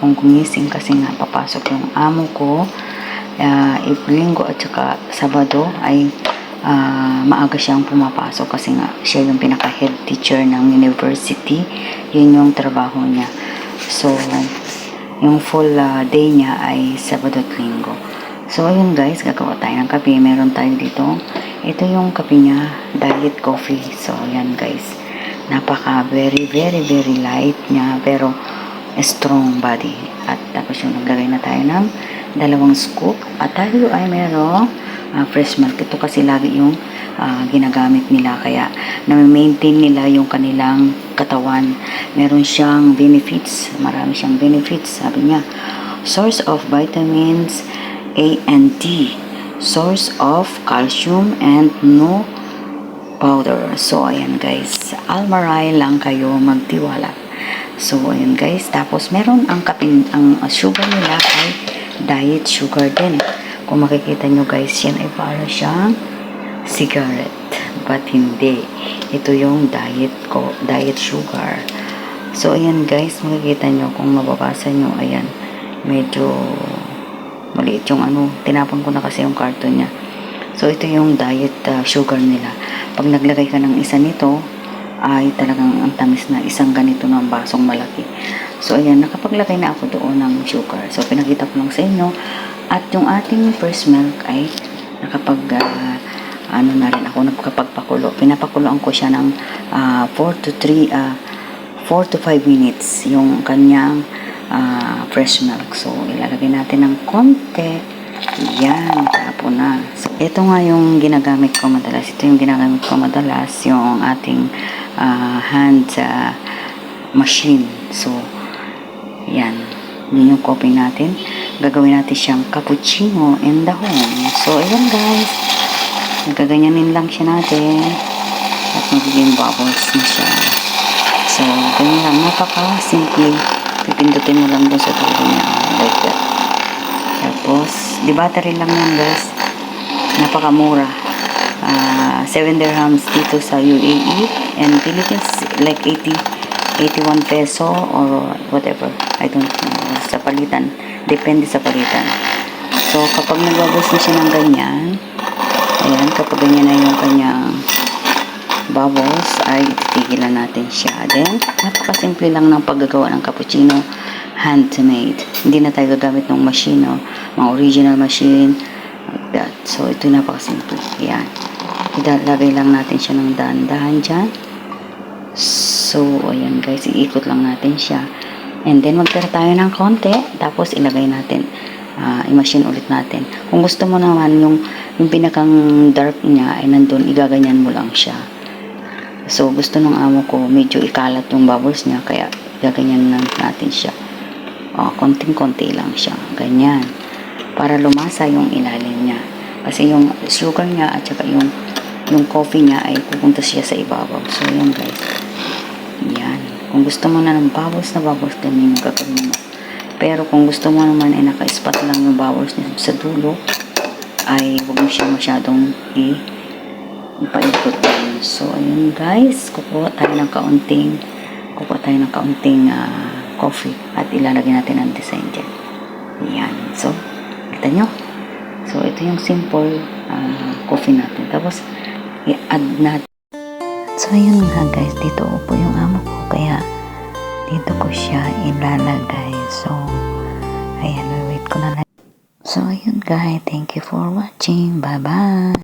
akong gumising kasi nga papasok yung amo ko. Linggo at saka Sabado ay maaga siyang pumapasok kasi nga siya yung pinaka-head teacher ng university. Yun yung trabaho niya. So, yung full day niya ay Sabado at Linggo. So, ayun guys, gagawa tayo ng kape. Meron tayo dito. Ito yung kape niya, diet coffee. So, ayan guys. Napaka very light niya pero strong body. At tapos yung naglagay na tayo ng 2 scoop. At tayo ay merong fresh milk. Ito kasi lagi yung ginagamit nila. Kaya na-maintain nila yung kanilang katawan. Meron siyang benefits. Marami siyang benefits. Sabi niya, source of vitamins A and D. Source of calcium and no powder. So, ayan guys. Almaray lang kayo magtiwala. So, ayan guys. Tapos, meron ang sugar nila ay diet sugar din. Kung makikita nyo guys, yan ay para siyang cigarette. But hindi. Ito yung diet sugar. So, ayan guys. Makikita nyo kung mababasa nyo. Ayan. Medyo maliit yung tinapon ko na kasi yung carton niya. So, ito yung diet sugar nila. Pag naglagay ka ng isa nito, ay talagang ang tamis na isang ganito ng basong malaki. So, ayan, nakapaglagay na ako doon ng sugar. So, pinakita ko lang sa inyo. At yung ating first milk ay nakapag, na rin ako, nagkapagpakulo. Pinapakuloan ko siya ng 4 to 5 minutes yung kanyang fresh milk. So, ilalagay natin ng konti. Yan, tapo na. So, ito nga yung ginagamit ko madalas. Ito yung ginagamit ko madalas, yung ating hand machine. So, yan. Yun yung coffee natin. Gagawin natin siyang cappuccino in the home. So, ayan guys. Nagaganyanin lang siya natin. At magiging bubbles na siya. So, ganyan lang. Napaka-simple. Pipindutin mo lang doon sa tubo niya. Like that. Tapos, di battery lang yan guys. Napakamura. 7 dirhams dito sa UAE. And Philippines, like 81 peso or whatever. I don't know. Sa palitan. Depende sa palitan. So, kapag nagbabos na siya ng ganyan, ayan, kapag ganyan na yung kanyang bubbles, ay ititigilan natin siya. Then, napakasimple lang ng paggagawa ng cappuccino. Handmade. Hindi na tayo gagamit ng machine, no? Mga original machine. Like that. So, ito napakasimple. Ayan. Ilalagay lang natin siya ng dahan-dahan dyan. So, ayan guys. Iikot lang natin siya. And then, magtira tayo ng konti. Tapos, ilagay natin. I-machine ulit natin. Kung gusto mo naman, yung pinakang dark niya ay nandun, igaganyan mo lang siya. So, gusto ng amo ko, medyo ikalat yung bubbles niya. Kaya, gaganyan lang natin siya. Konting-konti lang siya. Ganyan. Para lumasa yung ilalim niya. Kasi yung sugar niya at saka yung coffee niya ay pupunta siya sa ibabaw. So, yan guys. Yan. Kung gusto mo na ng bubbles na bubbles, ganyan yung gagawin mo. Pero kung gusto mo naman ay naka-spot lang yung bubbles niya sa dulo, ay huwag mo siya masyadong ipaikot din. So, ayun guys. Kukuha tayo ng kaunting coffee at ilalagay natin ang design dyan. Yan. So, kita nyo? So, ito yung simple coffee natin. Tapos, i-add natin. So, ayun nga guys. Dito upo yung amo ko. Kaya, dito ko siya ilalagay. So, ayan. Wait ko na lang. So, ayun guys. Thank you for watching. Bye-bye.